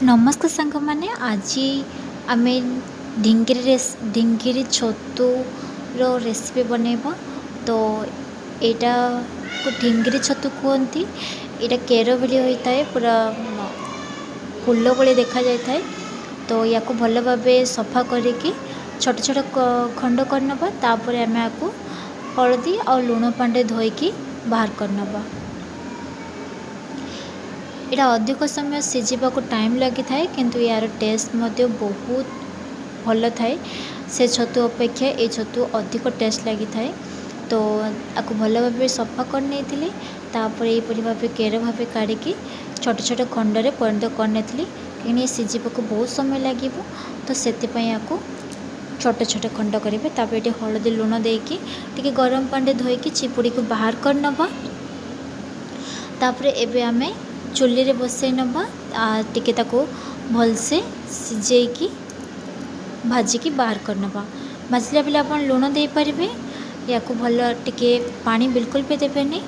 नमस्कार सांग मैंने आज आम ढिंगरी छतु रो रेसिपी बनैबा। तो यहाँ को ढिंगरी छतु कहती। यहाँ केर भली होता है, पूरा फुल भली देखा जाए। तो या भल भाव सफा करके छोट छोट खंड करनबा। तापर आम आपको हलदी और लुण पांडे धोईकी बाहर करनबा। यहाँ अधिक समय सीझा को टाइम लगी थाए, किंतु यार टेस्ट मध्य बहुत भल थाए। से छतु अपेक्षा ये छतु अधिक टेस्ट लगी थाए। तो आपको भल भाव सफा कर नहीं तापर यहपरी भाव केर भाव काढ़ी छोट छोट खंडे परिणत करनी कहीं सीझा को बहुत समय लगे। तो से आपको छोट छोट खंड करेंगे। तापर ये हलदी लुण देकी टी गरम पानी धोईकी चिपुड़ी को बाहर कर नबा। तापर एबे आमे चुली रे बसई नबा। टिके ताको भलसे सिझेकी भाजिकी बाहर कर नबा। भाजला बेले आप लुण दे पारिबे। या को भल टिके पानी बिल्कुल भी देबेनी।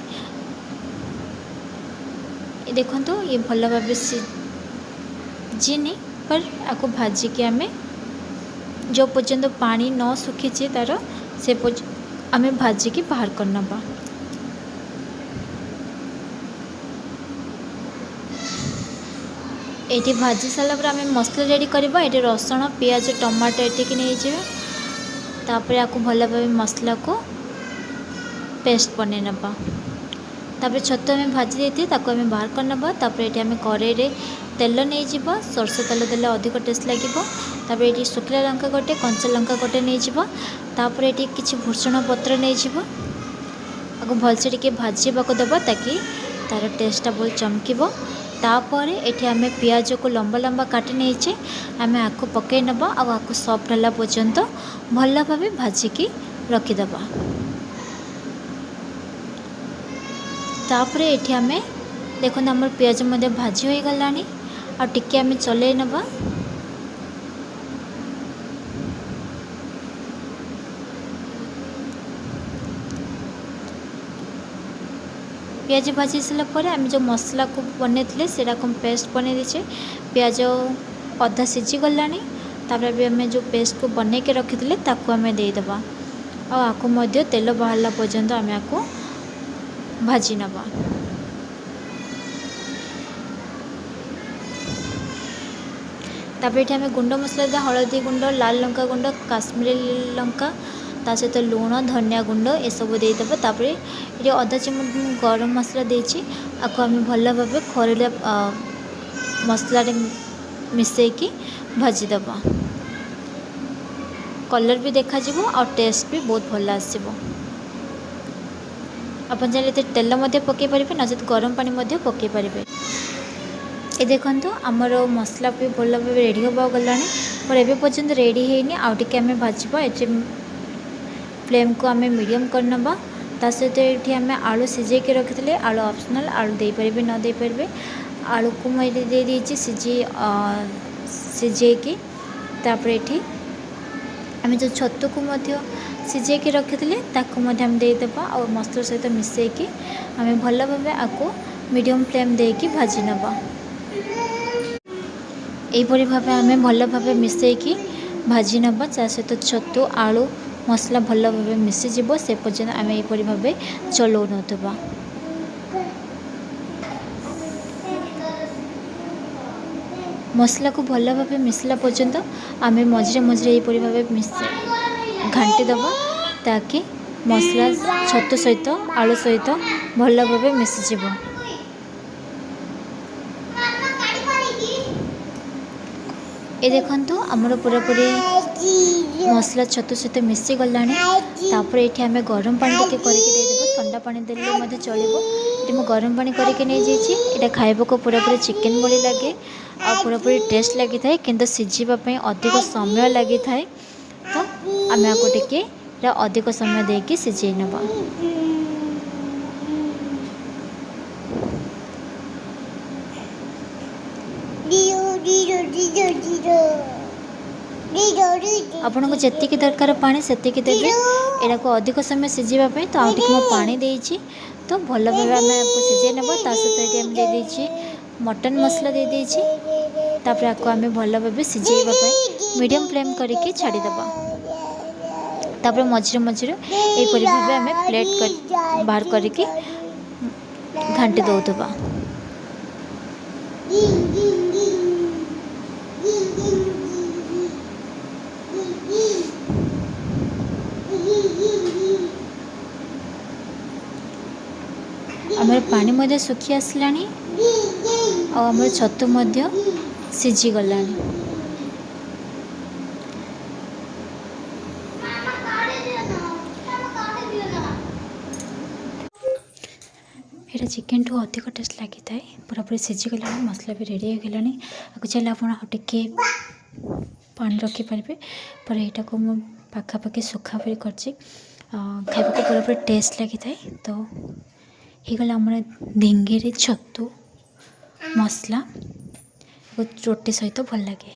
देखो ये भल भाव सिझिनी, पर आपको भाजिकी आमे जो पर्यंत पानी न सुखी तार से आमे भाजिकी बाहर कर नबा। ये भाजी सारापर आम मसला रेडी करवा। ये रसुण पियाज टमाटो ये नहीं जाए। तापर आपको भल भाव मसला को पेस्ट बन नबा। तापर छतु आम भाजी देती आम बाहर कर नबा। तापर ये आम कड़ाई रे तेल नहीं जीवा। सरष तेल देले अधिक टेस्ट लगे। तापर ये शुखला लंका गोटे कंचा लंका गोटे नहीं जीवा। तापर ये किसी भूषण पत्र नहीं जीवा। आपको भलसे टिके भाजवा को दबा ताकि तार टेस्टा बहुत चमकीब। तापर ये आम पियाज को लंबा लंबा काटी नहीं आम आपको पकई नबा। आपको सफ्ट है पर्यंत भल भाव भाजिकी रखीदबा। तापर ये आम देखो आम पियाज मध्य भाजी हो गलानी। आ टिके आम चले नबा। पियाज भाजी सारापर आम जो मसला को बनई से पेस्ट बनई दीचे। पियाज अधा सीझी गला। तापर आम जो पेस्ट को बनई के रखी आम देदेबा। आपको मध्य तेल बाहरला पर्यंत आम आपको भाजी नबा। तापर ये आम गुंड मसला दा हलदी गुंड लाल लंका गुंड काश्मीरी लंका ता सहित लुण धनिया गुंड ये सब देदेबा। तापर ये अधा चम्मच गरम मसला देछि। आपको आम भल भाव खरला मसला मिसैकी भाजीदबा। कलर भी देखा और टेस्ट भी बहुत भल आसो। आप चाहिए तेल पकई पारे नचेत गरम पानी पकई पारे। ये देखो आमर मसला भी भल भाव रेडी होगा गला। पर एवं पर्यंत रेडी है आउ टे आम भाजवा। ये फ्लेम को आम मीडियम करनबा। ता सहित ये आम आलू सिझे रखी आलू ऑप्शनल आलू दे पारे न दे पारे। आलू को मुझे दे दीजिए सिझेकी। तापर ये आम जो छतु को सिझे रखी आम देदेबा। और मसला सहित मिसैकी आम भल भाव आपको मीडियम फ्लेम देकी भाजी नबा। यहपरी भाव आम भल भाव मिसैकी भाजी नबा। ता सहित छतु आलू मसला भल भाव मिसीज से पर्यंत आम यहपरी भाव चलाऊ नथबा। मसला को भल भाव मिसला पर्यंत आम मझे मझे यहपरी भाव घाटी दबा ताकि मसला छतु सहित आलू सहित भल भाव मिसीज। ये देखो आमर पूरापूरी मसला छतु सहित मिसी गला। तापर ये आम गरम पानी टिके करके ठंडा पानी देले चलो। ये गरम पानी करके नहीं जाइए। यहाँ खाइबा को पूरापूरी चिकेन भली लगे आ पूरापूरी टेस्ट लगी थाए, किंतु सिझापी अधिक समय लगी थाए। तो आम आपको टिके अधिक समय देकी सिझे नबा। आपन को जी दरकार पानी से देवे। यहाँ को अधिक समय सिझापी तो आउ टे पानी देती। तो भल भाव आम आपको सिझे नब। ता सहित ये दे दीजिए मटन मसला दे देछि तापर आको आमे भल भाबे सिझेइबा पई मीडियम फ्लेम करके छाड़ी दबा। तापर मझिरे मझिरे ए परि भाबे आमे प्लेट कर बाहर करके घांटी दउतबा। आमर पानी मध्य सुखी आसलानी और आमर छतु मध्य सिझी गलानी। ये चिकेन ठू अधिक टेस्ट लगी था पूरापूरी सिझी गला मसला भी रेडी हो गलानी। आपको चाहिए आप टिके पानी रखिपारे पर यहाँ को मुझे पाखापाखि सुखा भी कर खावा को पूरापूरी टेस्ट लगी था। तो ହେଇଗଲା ଆମର ଢିଙ୍ଗିରେ ଛତୁ ମସଲା ରୋଟି ସହିତ ଭଲ ଲାଗେ।